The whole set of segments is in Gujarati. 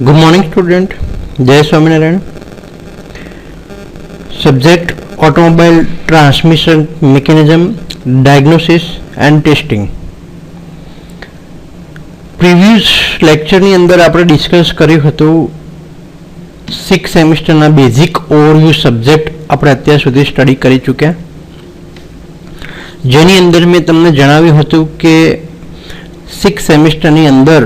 Good morning, student. Jai Swaminarayan. Subject: Automobile Transmission Mechanism, Diagnosis and Testing. Previous લેક્ચરની અંદર આપણે ડિસ્કસ કર્યું હતું 6 સેમિસ્ટરના બેઝિક ઓવરવ્યૂ સબ્જેક્ટ આપણે અત્યાર સુધી સ્ટડી કરી ચૂક્યા, જેની અંદર મેં તમને જણાવ્યું હતું કે 6 સેમિસ્ટરની અંદર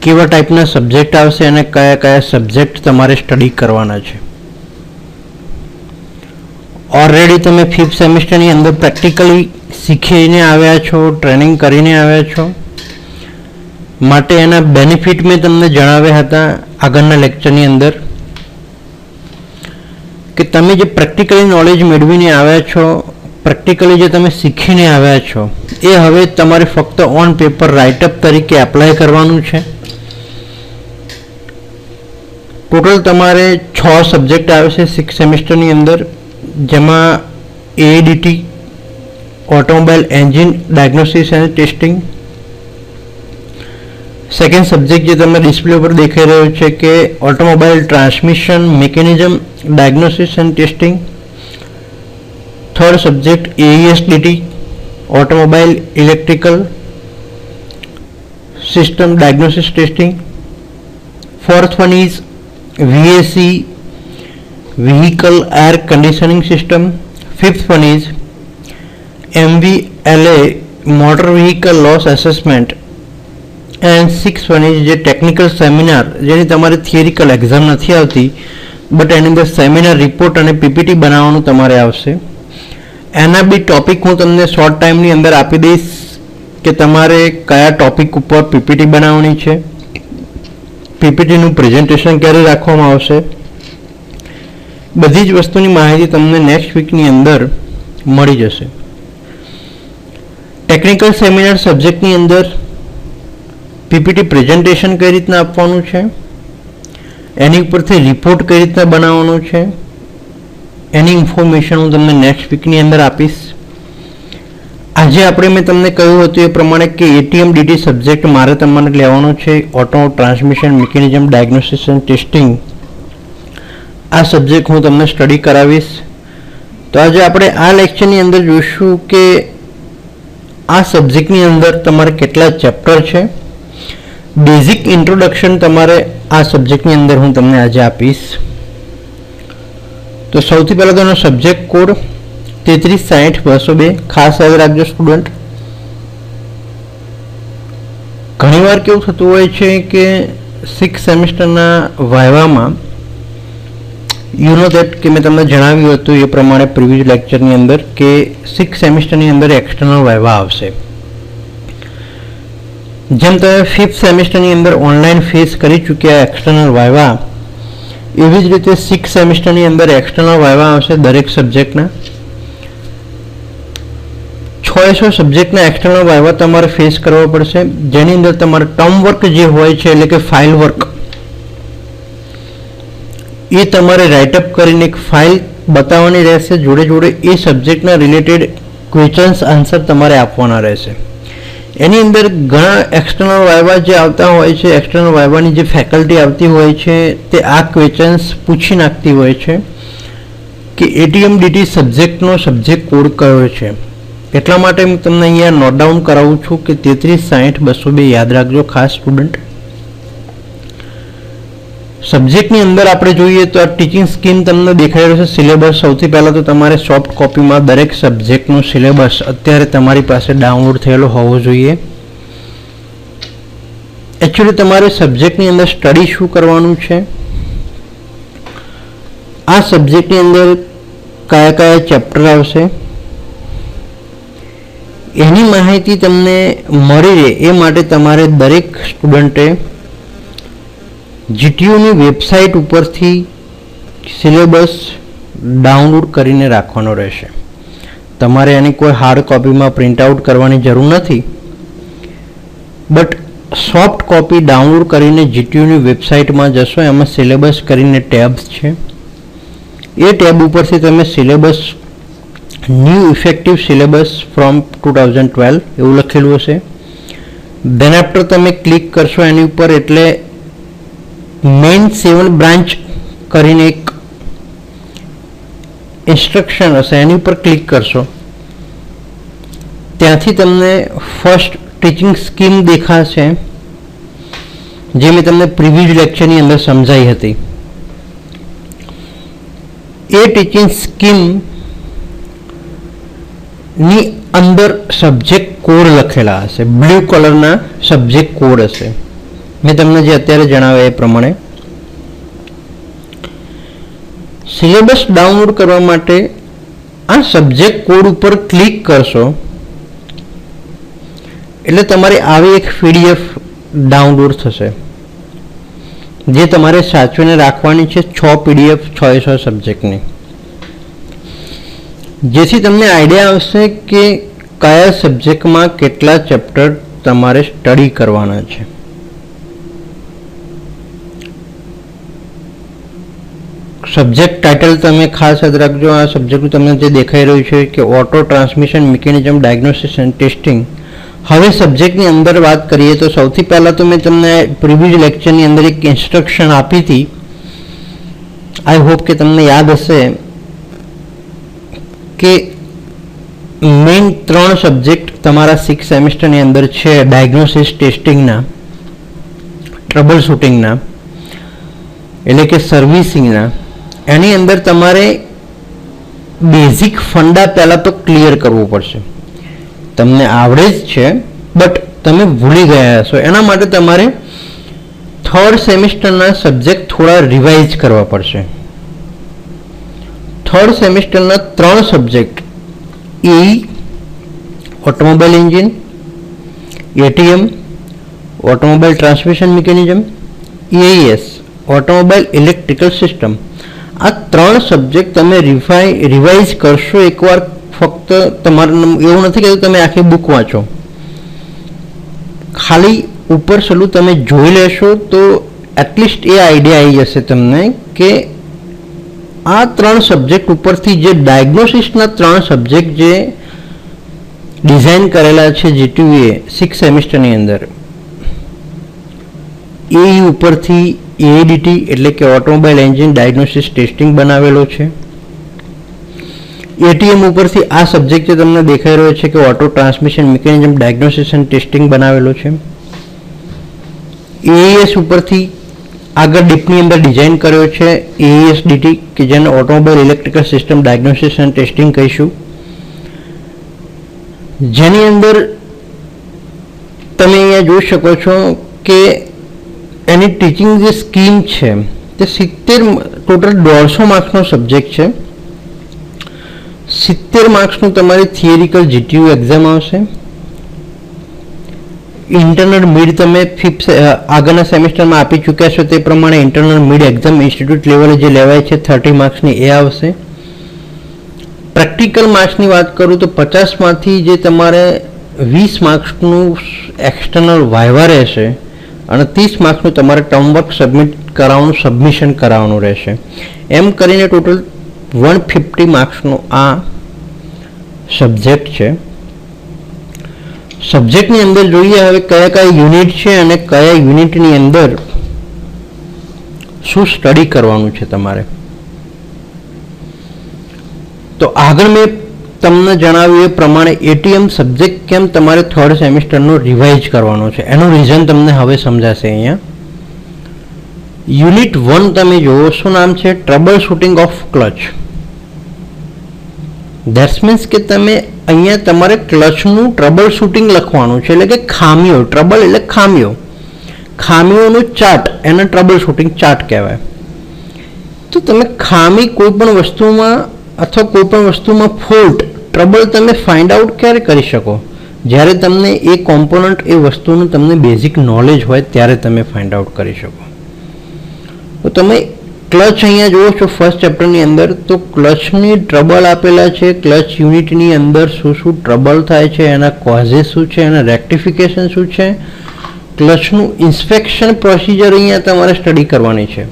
કેવા ટાઈપના સબ્જેક્ટ આવશે અને કયા કયા સબ્જેક્ટ તમારે સ્ટડી કરવાના છે. ઓલરેડી તમે 5th સેમિસ્ટરની અંદર પ્રેક્ટિકલી શીખીને આવ્યા છો, ટ્રેનિંગ કરીને આવ્યા છો, માટે એના બેનિફિટ મેં તમને જણાવ્યા હતા આગળના લેક્ચરની અંદર કે તમે જે પ્રેક્ટિકલી નોલેજ મેળવીને આવ્યા છો, પ્રેક્ટિકલી જે તમે શીખીને આવ્યા છો, એ હવે તમારે ફક્ત ઓન પેપર રાઇટઅપ તરીકે એપ્લાય કરવાનું છે. ટોટલ તમારે 6 સબ્જેક્ટ આવે છે 6 સેમિસ્ટરની અંદર, જેમાં એડીટી, ઓટોમોબાઈલ એન્જિન ડાયગ્નોસિસ અને ટેસ્ટિંગ. સેકન્ડ સબ્જેક્ટ જે તમે ડિસ્પ્લે ઉપર દેખાઈ રહ્યો છે કે automobile transmission mechanism diagnosis and testing. Third subject AESDT, automobile electrical system diagnosis testing. Fourth one is VAC, vehicle air conditioning system. Fifth one is MVLA, motor vehicle loss assessment. And sixth one is જે ટેકનિકલ સેમિનાર, જેની તમારે થિયરિકલ એક્ઝામ નથી આવતી, બટ એની અંદર સેમિનાર રિપોર્ટ અને પીપીટી બનાવવાનું તમારે આવશે. એના બી ટોપિક હું તમને શોર્ટ ટાઈમની અંદર આપી દઈશ કે તમારે કયા ટોપિક ઉપર પીપીટી બનાવવાની છે, પીપીટીનું પ્રેઝન્ટેશન ક્યારે રાખવામાં આવશે. બધી જ વસ્તુની માહિતી તમને નેક્સ્ટ વીકની અંદર મળી જશે. ટેકનિકલ સેમિનાર સબ્જેક્ટની અંદર પીપીટી પ્રેઝન્ટેશન કઈ રીતના આપવાનું છે, એની ઉપરથી રિપોર્ટ કઈ રીતના બનાવવાનો છે, એની ઇન્ફોર્મેશન હું તમને નેક્સ્ટ વીકની અંદર આપીશ. આજે આપણે મેં તમને કહ્યું હતું એ પ્રમાણે કે એટીએમડીટી સબ્જેક્ટ મારે તમારે લેવાનો છે, auto transmission mechanism diagnosis and testing. આ સબ્જેક્ટ હું તમને સ્ટડી કરાવીશ. તો આજે આપણે આ લેક્ચરની અંદર જોઈશું કે આ સબ્જેક્ટની અંદર તમારે કેટલા ચેપ્ટર છે. બેઝિક ઇન્ટ્રોડક્શન તમારે આ સબ્જેક્ટની અંદર હું તમને આજે આપીશ. તો સૌથી પહેલાં તો એનો સબ્જેક્ટ કોડ 3360-202 ખાસ યાદ રાખજો સ્ટુડન્ટ. ઘણીવાર કેવું થતું હોય છે કે 6 સેમિસ્ટરના વાયવામાં યુ નો દેટ કે મેં તમને જણાવ્યું હતું એ પ્રમાણે પ્રીવિયસ લેક્ચરની અંદર કે 6 સેમિસ્ટરની અંદર એક્સટર્નલ વાયવા આવશે. જેમ તમે 5th સેમિસ્ટરની અંદર ઓનલાઈન ફેસ કરી ચૂક્યા એક્સટર્નલ વાયવા, એવી જ રીતે 6 સેમિસ્ટરની અંદર એક્સટર્નલ વાયવા આવશે દરેક સબ્જેક્ટના. 600 સબ્જેક્ટના એક્સટર્નલ વાયવા તમારે ફેસ કરવા પડશે, જેની અંદર તમારે ટર્મ વર્ક જે હોય છે એટલે કે ફાઇલ વર્ક, એ તમારે રાઇટઅપ કરીને એક ફાઇલ બતાવવાની રહેશે. જોડે જોડે એ સબ્જેક્ટના રિલેટેડ ક્વેશ્ચન્સ આન્સર તમારે આપવાના રહેશે. એની અંદર ઘણા એક્સટર્નલ વાયવા જે આવતા હોય છે, એક્સટર્નલ વાયવાની જે ફેકલ્ટી આવતી હોય છે, તે આ ક્વેશ્ચન્સ પૂછી નાખતી હોય છે કે એટીએમડીટી સબ્જેક્ટનો સબ્જેક્ટ કોડ કયો છે. એટલા માટે હું તમને અહીંયા નોટ ડાઉન કરાવું છું કે 3360-202 યાદ રાખજો ખાસ સ્ટુડન્ટ. સબ્જેક્ટની અંદર આપણે જોઈએ તો આ ટીચિંગ સ્કીમ તમને દેખાઈ રહ્યો છે. સિલેબસ સૌથી પહેલાં તો તમારે સોફ્ટ કોપીમાં દરેક સબ્જેક્ટનો સિલેબસ અત્યારે તમારી પાસે ડાઉનલોડ થયેલો હોવો જોઈએ. એકચ્યુઅલી તમારે સબ્જેક્ટની અંદર સ્ટડી શું કરવાનું છે, આ સબ્જેક્ટની અંદર કયા કયા ચેપ્ટર આવશે, એની માહિતી તમને મળી રહે એ માટે તમારે દરેક સ્ટુડન્ટે જીટીયુની વેબસાઇટ ઉપરથી સિલેબસ ડાઉનલોડ કરીને રાખવાનો રહેશે. તમારે એની કોઈ હાર્ડ કોપીમાં પ્રિન્ટ આઉટ કરવાની જરૂર નથી, બટ સોફ્ટ કોપી ડાઉનલોડ કરીને જીટીયુની વેબસાઇટમાં જશો, એમાં સિલેબસ કરીને ટેબ્સ છે, એ ટેબ ઉપરથી તમે syllabus new effective syllabus from 2012 એવું લખેલું હશે. ધેન આફ્ટર તમે ક્લિક કરશો એની ઉપર એટલે મેઇન 7 બ્રાન્ચ કરીને એક ઇન્સ્ટ્રક્શન હશે, એની ઉપર ક્લિક કરશો ત્યાંથી તમને ફર્સ્ટ ટીચિંગ સ્કીમ દેખાશે, જે મેં તમને પ્રીવિયસ લેક્ચરની અંદર સમજાઈ હતી. એ ટીચિંગ સ્કીમ ની અંદર સબ્જેક્ટ કોડ લખેલા હશે, બ્લુ કલરના સબ્જેક્ટ કોડ હશે, મેં તમને જે અત્યારે જણાવ્યા એ પ્રમાણે. સિલેબસ ડાઉનલોડ કરવા માટે આ સબ્જેક્ટ કોડ ઉપર ક્લિક કરશો એટલે તમારે આવી એક PDF ડાઉનલોડ થશે, જે તમારે સાચવીને રાખવાની છે, 6 PDF 6 સબ્જેક્ટની, જેથી તમને આઈડિયા આવશે કે કયા સબ્જેક્ટમાં કેટલા ચેપ્ટર તમારે સ્ટડી કરવાના છે. સબ્જેક્ટ ટાઇટલ તમે ખાસ યાદ રાખજો. આ સબ્જેક્ટ તમને જે દેખાઈ રહ્યું છે કે auto transmission mechanism diagnosis and testing. હવે સબ્જેક્ટની અંદર વાત કરીએ તો સૌથી પહેલાં તો મેં તમને પ્રીવિયસ લેક્ચરની અંદર એક ઇન્સ્ટ્રક્શન આપી હતી, આઈ હોપ કે તમને યાદ હશે કે મેઇન 3 સબ્જેક્ટ તમારા 6 સેમિસ્ટરની અંદર છે, ડાયગ્નોસિસ ટેસ્ટિંગના, ટ્રબલ શૂટિંગના એટલે કે સર્વિસિંગના. એની અંદર તમારે બેઝિક ફંડા પહેલાં તો ક્લિયર કરવું પડશે. તમને આવડે જ છે બટ તમે ભૂલી ગયા હશો, એના માટે તમારે 3rd સેમિસ્ટરના સબ્જેક્ટ થોડા રિવાઇઝ કરવા પડશે. 3rd સેમિસ્ટરના 3 subject automobile engine, ATM automobile transmission mechanism, EIS automobile electrical system. આ 3 સબ્જેક્ટ તમે રિવાઇઝ કરશો એકવાર. ફક્ત તમારે એવું નથી કે તમે આખી બુક વાંચો, ખાલી ઉપર છેલ્લું તમે જોઈ લેશો તો એટલીસ્ટ એ આઈડિયા આવી જશે તમને કે આ 3 સબ્જેક્ટ ઉપરથી જે ડાયગ્નોસિસના 3 સબ્જેક્ટ જે ડિઝાઇન કરેલા છે GTUએ 6 સેમિસ્ટરની અંદર, એ ઉપરથી AEDT એટલે કે ઓટોમોબાઈલ એન્જિન ડાયગ્નોસિસ ટેસ્ટિંગ બનાવેલો છે. ATM ઉપરથી આ સબ્જેક્ટ જે તમને દેખાઈ રહ્યો છે કે auto transmission mechanism diagnosis and testing બનાવેલો છે. AES ઉપરથી આગળ ડીપની અંદર ડિઝાઇન કર્યો છે AES-DT કે જેને automobile electrical system diagnosis and testing કહીશું, જેની અંદર તમે અહીંયા જોઈ શકો છો કે એની ટીચિંગ જે સ્કીમ છે તે 70 ટોટલ 150 માર્ક્સનો સબ્જેક્ટ છે. 70 માર્ક્સનું તમારી થિયરિકલ GTU એક્ઝામ આવશે. ઇન્ટરનલ મિડ તમે આગળના સેમિસ્ટરમાં આપી ચૂક્યા છો તે પ્રમાણે ઇન્ટરનલ મિડ એક્ઝામ ઇન્સ્ટિટ્યૂટ લેવલે જે લેવાય છે 30 માર્ક્સની એ આવશે. પ્રેક્ટિકલ માર્ક્સની વાત કરું તો 50માંથી જે તમારે 20 માર્ક્સનું એક્સટર્નલ વાઇવા રહેશે અને 30 માર્ક્સનું તમારે ટર્મવર્ક સબમિશન કરાવવાનું રહેશે. એમ કરીને ટોટલ 150 માર્ક્સનો આ સબ્જેક્ટ છે. સબ્જેક્ટની અંદર જોઈએ હવે કયા કયા યુનિટ છે અને કયા યુનિટની અંદર શું સ્ટડી કરવાનું છે તમારે. તો આગળ મેં તમને જણાવ્યું એ પ્રમાણે ATM સબ્જેક્ટ કેમ તમારે 3rd સેમિસ્ટરનો રિવાઇઝ કરવાનો છે એનું રીઝન તમને હવે સમજાશે. અહીંયા યુનિટ 1 તમે જોવો, શું નામ છે? Trouble shooting of clutch. That's means કે તમે અહીંયા તમારે ક્લચનું ટ્રબલ શૂટિંગ લખવાનું છે, એટલે કે ખામીઓ. ટ્રબલ એટલે ખામીઓ, ખામીઓનું ચાર્ટ, એને ટ્રબલ શૂટિંગ ચાર્ટ કહેવાય. તો તમે ખામી કોઈ પણ વસ્તુમાં અથવા કોઈ પણ વસ્તુમાં ફોલ્ટ, ટ્રબલ તમે ફાઇન્ડ આઉટ ક્યારે કરી શકો? જ્યારે તમને એ કોમ્પોનન્ટ, એ વસ્તુનું તમને બેઝિક નોલેજ હોય ત્યારે તમે ફાઇન્ડ આઉટ કરી શકો. તો તમે ક્લચ અહીંયા જુઓ છો ફર્સ્ટ ચેપ્ટરની અંદર, તો ક્લચની ટ્રબલ આપેલા છે. ક્લચ યુનિટની અંદર શું શું ટ્રબલ થાય છે, એના કોઝિસ શું છે, એના રેક્ટિફિકેશન શું છે, ક્લચનું ઇન્સ્પેક્શન પ્રોસિજર અહીંયા તમારે સ્ટડી કરવાની છે.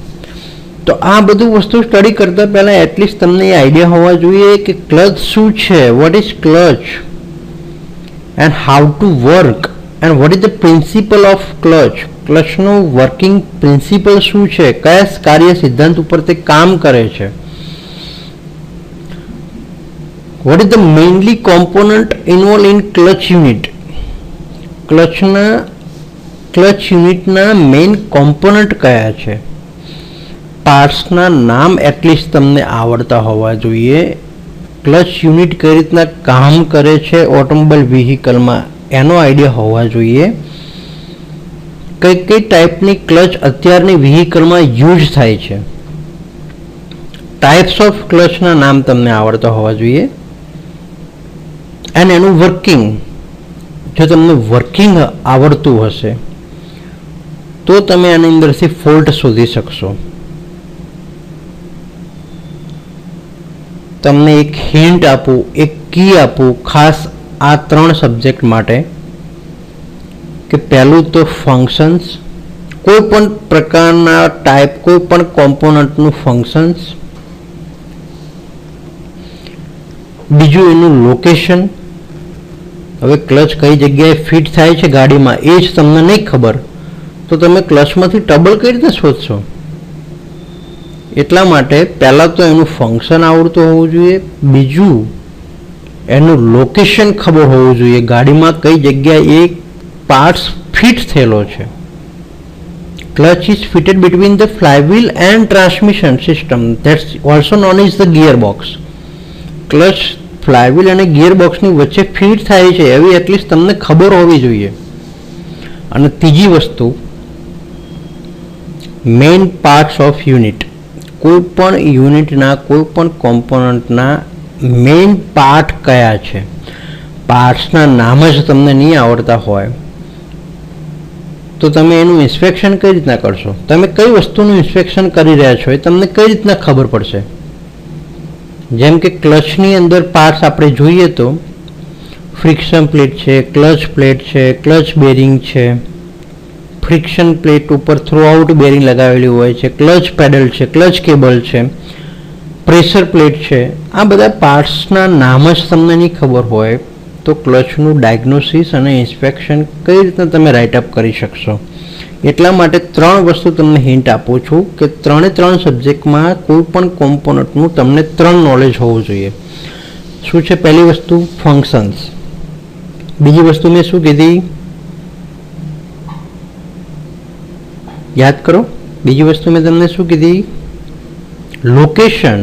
તો આ બધું વસ્તુ સ્ટડી કરતા પહેલા એટલીસ્ટ તમને એ આઈડિયા હોવા જોઈએ કે ક્લચ શું છે, what is clutch and how to work and what is the principle of clutch, ક્લચનું વર્કિંગ પ્રિન્સિપલ શું છે, કયા કાર્ય સિદ્ધાંત ઉપર તે કામ કરે છે. What is the mainly component involve in clutch unit, clutch યુનિટના મેઇન કોમ્પોનન્ટ કયા છે. પાર્ટ્સના નામ એટલીસ્ટ તમને આવડતા હોવા જોઈએ. ક્લચ યુનિટ કઈ રીતના કામ કરે છે ઓટોમોબાઈલ વ્હીકલમાં એનો આઈડિયા હોવા જોઈએ. કઈ કઈ ટાઈપની ક્લચ અત્યારની વ્હીકલમાં યુઝ થાય છે. ટાઈપ્સ ઓફ ક્લચના નામ તમને આવડતા હોવા જોઈએ. અને એનું વર્કિંગ, જો તમને વર્કિંગ આવડતું હશે તો તમે આની અંદરથી ફોલ્ટ શોધી શકશો. તમને એક હિન્ટ આપું, એક કી આપું ખાસ આ 3 સબ્જેક્ટ માટે કે પહેલું તો ફંક્શન્સ, કોઈ પણ પ્રકારના ટાઈપ, કોઈ પણ કોમ્પોનન્ટનું ફંક્શન્સ. બીજું એનું લોકેશન. હવે ક્લચ કઈ જગ્યાએ ફિટ થાય છે ગાડીમાં એ જ તમને નહીં ખબર તો તમે ક્લચમાંથી ટ્રબલ કઈ રીતે શોધશો. એટલા માટે પહેલાં તો એનું ફંક્શન આવડતું હોવું જોઈએ. બીજું એનું લોકેશન ખબર હોવું જોઈએ, ગાડીમાં કઈ જગ્યાએ એ પાર્ટ્સ ફિટ થયેલો છે. Clutch is fitted between the flywheel and transmission system, that's also known is the gear box. Clutch flywheel અને ગિયર બોક્સની વચ્ચે ફિટ થાય છે એવી એટલીસ્ટ તમને ખબર હોવી જોઈએ. અને ત્રીજી વસ્તુ, મેઇન પાર્ટ્સ ઓફ યુનિટ, કોઈ પણ યુનિટના કોઈ પણ કોમ્પોનન્ટના મેઇન પાર્ટ કયા છે. પાર્ટ્સના નામ જ તમને નહીં આવડતા હોય તો તમે એનું ઇન્સ્પેક્શન કઈ રીતના કરશો. તમે કઈ વસ્તુનું ઇન્સ્પેક્શન કરી રહ્યા છો એ તમને કઈ રીતના ખબર પડશે. જેમ કે ક્લચની અંદર પાર્ટ્સ આપણે જોઈએ તો ફ્રિક્શન પ્લેટ છે, ક્લચ પ્લેટ છે, ક્લચ બેરિંગ છે, ફ્રિક્શન પ્લેટ ઉપર થ્રુઆઉટ બેરિંગ લગાવેલી હોય છે, ક્લચ પેડલ છે, ક્લચ કેબલ છે, પ્રેશર પ્લેટ છે. આ બધા પાર્ટ્સના નામ જ તમને નહીં ખબર હોય તો ક્લચનું ડાયગ્નોસિસ અને ઇન્સ્પેક્શન કઈ રીતના તમે રાઇટઅપ કરી શકશો. એટલા માટે 3 વસ્તુ તમને હિન્ટ આપું છું કે 3 સબ્જેક્ટમાં કોઈ પણ કોમ્પોનન્ટનું તમને 3 નોલેજ હોવું જોઈએ. શું છે પહેલી વસ્તુ? ફંક્શન્સ. બીજી વસ્તુ મેં શું કીધી? યાદ કરો. બીજી વસ્તુ મેં તમને શું કીધી? લોકેશન.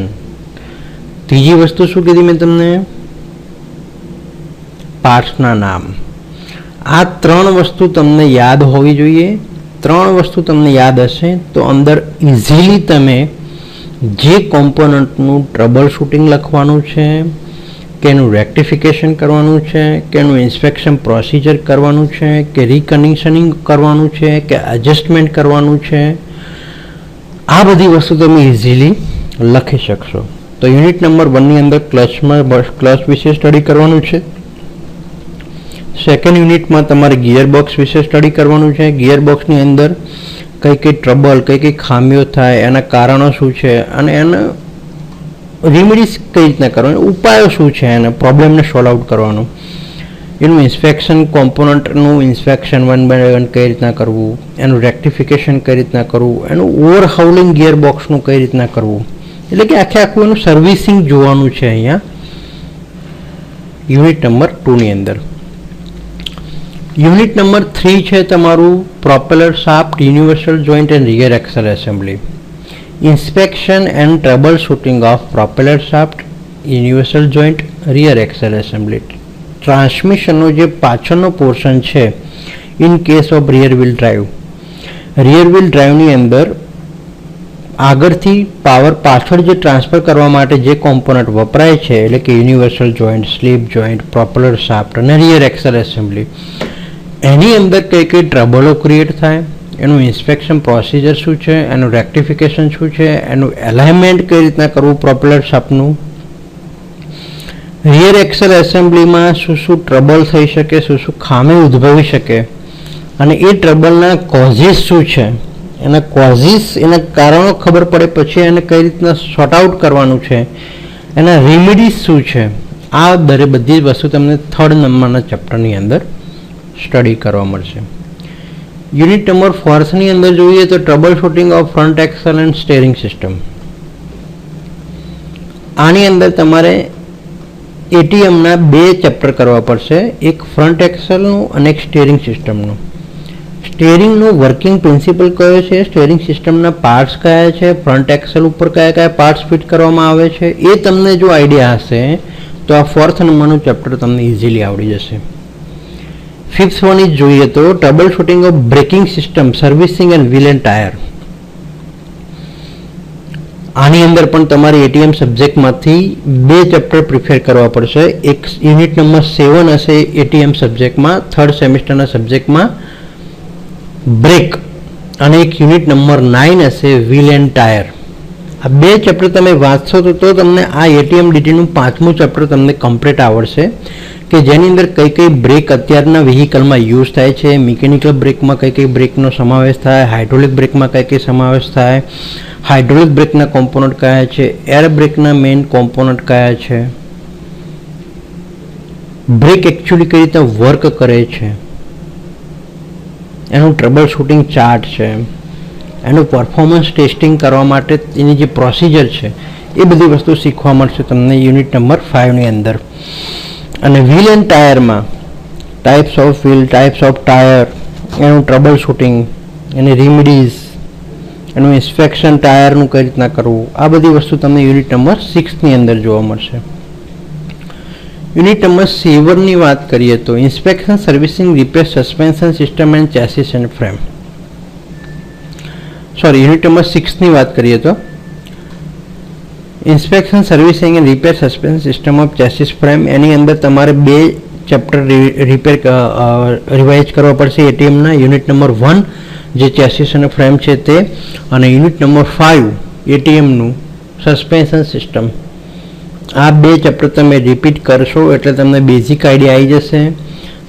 ત્રીજી વસ્તુ શું કીધી મેં તમને? પાર્ટ્સના નામ. આ 3 વસ્તુ તમને યાદ હોવી જોઈએ. 3 વસ્તુ તમને યાદ હશે તો અંદર ઇઝીલી તમે જે કોમ્પોનન્ટનું ટ્રબલ શૂટિંગ લખવાનું છે, કે એનું રેક્ટિફિકેશન કરવાનું છે, કે એનું ઇન્સ્પેક્શન પ્રોસિજર કરવાનું છે, કે રિકન્ડિશનિંગ કરવાનું છે, કે એડજસ્ટમેન્ટ કરવાનું છે, આ બધી વસ્તુ તમે ઇઝીલી લખી શકશો. તો યુનિટ નંબર 1ની અંદર ક્લચ વિશે સ્ટડી કરવાનું છે. સેકન્ડ યુનિટમાં તમારે ગિયર બોક્સ વિશે સ્ટડી કરવાનું છે. ગિયર બોક્સની અંદર કઈ કઈ ટ્રબલ, કઈ કઈ ખામીઓ થાય, એના કારણો શું છે અને એના રેમેડીઝ કઈ રીતના કરવાના, ઉપાયો શું છે, એના પ્રોબ્લેમને સોલ્વ આઉટ કરવાનું. એનું ઇન્સ્પેક્શન, કોમ્પોનન્ટનું ઇન્સ્પેક્શન 1 by 1 કઈ રીતના કરવું, એનું રેક્ટિફિકેશન કઈ રીતના કરવું, એનું ઓવરહાઉલિંગ ગિયર બોક્સનું કઈ રીતના કરવું. એટલે કે આખું એનું સર્વિસિંગ જોવાનું છે અહીંયા યુનિટ નંબર 2ની અંદર. યુનિટ નંબર 3 છે તમારું propeller shaft, universal joint and rear axle assembly. Inspection and trouble shooting of propeller shaft, universal joint, rear axle assembly. ટ્રાન્સમિશનનો જે પાછળનો પોર્શન છે in case of rear wheel drive. Rear wheel ડ્રાઈવની અંદર આગળથી પાવર પાછળ જે ટ્રાન્સફર કરવા માટે જે કોમ્પોનન્ટ વપરાય છે એટલે કે universal joint, slip joint, propeller shaft અને રિયર એક્સેલ એસેમ્બલી, એની અંદર કઈ કઈ ટ્રબલો ક્રિએટ થાય, એનું ઇન્સ્પેક્શન પ્રોસિજર શું છે, એનું રેક્ટિફિકેશન શું છે, એનું એલાઇનમેન્ટ કઈ રીતના કરવું પ્રોપેલર શાફ્ટનું, રિયર એક્સેલ એસેમ્બલીમાં શું શું ટ્રબલ થઈ શકે, શું શું ખામી ઉદ્ભવી શકે અને એ ટ્રબલના કોઝિસ શું છે, એના કોઝિસ, એના કારણો ખબર પડે પછી એને કઈ રીતના સોર્ટ આઉટ કરવાનું છે, એના રેમેડીઝ શું છે. આ બધી વસ્તુ તમને 3rd નંબરના ચેપ્ટરની અંદર સ્ટડી કરવા મળશે. યુનિટ નંબર 4 ની અંદર જોઈએ તો trouble shooting of front axle and steering system. આની અંદર તમારે એટીએમના 2 ચેપ્ટર કરવા પડશે, એક ફ્રન્ટ એક્સેલનું અને એક સ્ટીયરિંગ સિસ્ટમનું. સ્ટીયરિંગનું વર્કિંગ પ્રિન્સિપલ કયો છે, સ્ટીયરિંગ સિસ્ટમના પાર્ટ્સ કયા છે, ફ્રન્ટ એક્સેલ ઉપર કયા કયા પાર્ટ્સ ફિટ કરવામાં આવે છે, એ તમને જો આઈડિયા હશે તો આ 4th નંબરનું ચેપ્ટર તમને ઇઝીલી આવડી જશે. 5th વન જોઈએ તો trouble shooting of braking system, servicing and wheel and tyre. આની અંદર પણ તમારે એટીએમ સબ્જેક્ટમાંથી 2 ચેપ્ટર પ્રિફેર કરવા પડશે. એક યુનિટ નંબર 7 હશે એટીએમ સબ્જેક્ટમાં, 3rd સેમિસ્ટરના સબ્જેક્ટમાં બ્રેક, અને એક યુનિટ નંબર 9 હશે વ્હીલ એન્ડ ટાયર. આ 2 ચેપ્ટર તમે વાંચશો તો તમને આ એટીએમ ડીટીનું 5મું ચેપ્ટર તમને કમ્પ્લીટ આવડશે, કે જેની અંદર કઈ કઈ બ્રેક અત્યારના વ્હીકલમાં યુઝ થાય છે, મિકેનિકલ બ્રેકમાં કઈ કઈ બ્રેકનો સમાવેશ થાય, હાઇડ્રોલિક બ્રેકમાં કઈ કઈ સમાવેશ થાય, હાઇડ્રોલિક બ્રેકના કોમ્પોનન્ટ કયા છે, એર બ્રેકના મેઇન કોમ્પોનન્ટ કયા છે, બ્રેક એકચ્યુઅલી કઈ રીતે વર્ક કરે છે, એનું ટ્રબલ શૂટિંગ ચાર્ટ છે, એનું પરફોર્મન્સ ટેસ્ટિંગ કરવા માટે એની જે પ્રોસિજર છે એ બધી વસ્તુ શીખવા મળશે તમને યુનિટ નંબર 5 ની અંદર. અને વ્હીલ એન્ડ ટાયરમાં types of wheel, types of tyre, એનું ટ્રબલ શૂટિંગ, એની રેમિડીઝ, એનું ઇન્સ્પેક્શન ટાયરનું કઈ રીતના કરવું, આ બધી વસ્તુ તમને યુનિટ નંબર 6 ની અંદર જોવા મળશે. યુનિટ નંબર 7 ની વાત કરીએ તો inspection, servicing, repair, suspension system and chassis and frame. Unit number 6 ની વાત કરીએ તો inspection, servicing and repair, suspension system of chassis frame. એની અંદર તમારે 2 ચેપ્ટર રિવાઇઝ કરવા પડશે એટીએમના. યુનિટ નંબર 1 જે ચેસિસ અને ફ્રેમ છે તે, અને યુનિટ નંબર 5 એટીએમનું સસ્પેન્શન સિસ્ટમ. આ 2 ચેપ્ટર તમે રિપીટ કરશો એટલે તમને બેઝિક આઈડિયા આવી જશે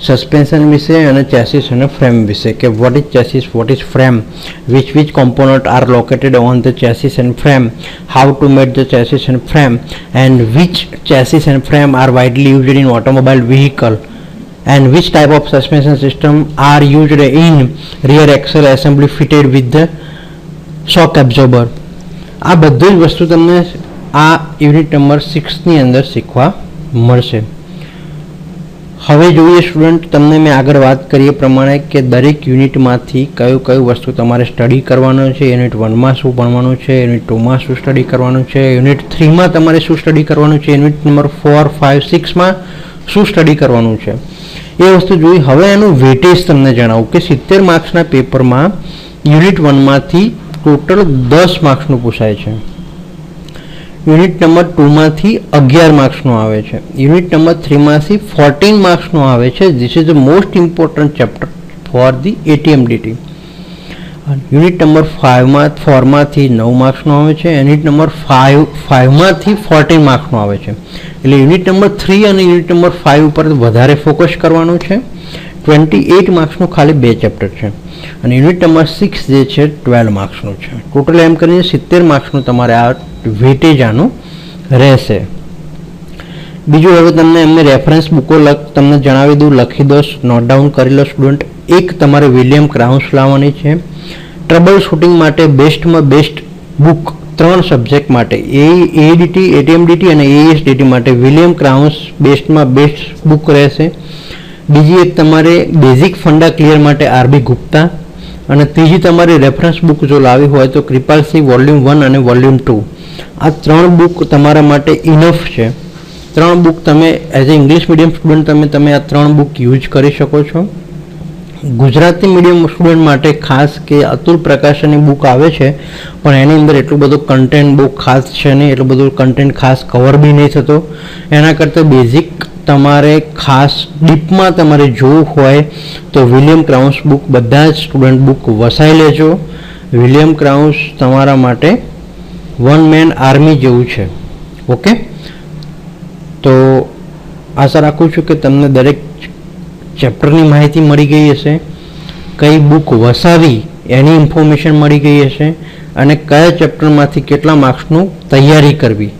સસ્પેન્શન વિશે અને ચેસિસ અને ફ્રેમ વિશે, કે what is chassis, what is frame, which component are located on the chassis and frame, how to make the chassis and frame, and which chassis and frame are widely used in automobile vehicle, and which type of suspension system are used in rear axle assembly fitted with the shock absorber. આ બધી જ વસ્તુ તમને આ યુનિટ નંબર 6 ની અંદર શીખવા મળશે. હવે જોઈએ સ્ટુડન્ટ, તમને મેં આગળ વાત કરીએ પ્રમાણે કે દરેક યુનિટમાંથી કયું વસ્તુ તમારે સ્ટડી કરવાનો છે. યુનિટ 1માં શું ભણવાનું છે, યુનિટ 2માં શું સ્ટડી કરવાનું છે, યુનિટ 3માં તમારે શું સ્ટડી કરવાનું છે, યુનિટ નંબર 4, 5, 6માં શું સ્ટડી કરવાનું છે, એ વસ્તુ જોઈ. હવે એનું વેટેજ તમને જણાવું કે 70 માર્ક્સના પેપરમાં યુનિટ 1માંથી ટોટલ 10 માર્ક્સનું પૂછાય છે. યુનિટ નંબર 2માંથી 11 માર્ક્સનું આવે છે. યુનિટ નંબર 3માંથી 14 માર્ક્સનું આવે છે. This is the most important chapter for the ATM DT. Unit number 4માંથી 9 માર્ક્સનું આવે છે. યુનિટ નંબર 5માંથી 14 માર્ક્સનું આવે છે. એટલે યુનિટ નંબર 3 અને યુનિટ નંબર 5 ઉપર વધારે ફોકસ કરવાનું છે. 28 માર્ક્સનું ખાલી 2 ચેપ્ટર છે, અને યુનિટ નંબર 6 જે છે 12 માર્ક્સનું છે. ટોટલ એમ કરીને 70 માર્ક્સનું તમારે આ વેટેજ આનું રહેશે. બીજું, હવે તમને એમને રેફરન્સ બુકો તમને જણાવી દઉં, લખી દો, નોટ ડાઉન કરી લો સ્ટુડન્ટ. એક તમારે વિલિયમ ક્રાઉન્સ લાવવાની છે ટ્રબલ શૂટિંગ માટે બેસ્ટમાં બેસ્ટ બુક 3 સબ્જેક્ટ માટે, એડીટી, એટીએમડીટી અને એએસડીટી માટે વિલિયમ ક્રાઉન્સ બેસ્ટમાં બેસ્ટ બુક રહેશે. બીજી એક તમારે બેઝિક ફંડા ક્લિયર માટે આરબી ગુપ્તા, અને ત્રીજી તમારી રેફરન્સ બુક જો લાવી હોય તો કૃપાલસિંહ વોલ્યુમ 1 અને વોલ્યુમ 2. આ 3 બુક તમારા માટે ઇનફ છે. 3 બુક તમે as a English medium student તમે આ 3 બુક યુઝ કરી શકો છો. ગુજરાતી મીડિયમ સ્ટુડન્ટ માટે ખાસ કે અતુલ પ્રકાશનની બુક આવે છે, પણ એની અંદર એટલું બધું કન્ટેન્ટ બહુ ખાસ છે નહીં, એટલું બધું કન્ટેન્ટ ખાસ કવર બી નહીં થતો. એના કરતાં બેઝિક તમારે ખાસ ડીપમાં તમારે જોવું હોય તો વિલિયમ ક્રાઉન્સ બુક બધા જ સ્ટુડન્ટ બુક વસાઈ લેજો. વિલિયમ ક્રાઉન્સ તમારા માટે વન મેન આર્મી જેવું છે. ઓકે, તો આશા રાખું છું કે તમને દરેક ચેપ્ટરની માહિતી મળી ગઈ હશે, કઈ બુક વસાવી એની ઇન્ફોર્મેશન મળી ગઈ હશે, અને કયા ચેપ્ટરમાંથી કેટલા માર્ક્સનું તૈયારી કરવી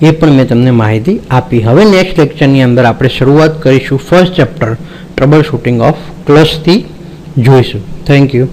એ પણ મેં તમને માહિતી આપી. હવે નેક્સ્ટ લેક્ચરની અંદર આપણે શરૂઆત કરીશું first chapter trouble shooting of ક્લચથી જોઈશું. Thank you.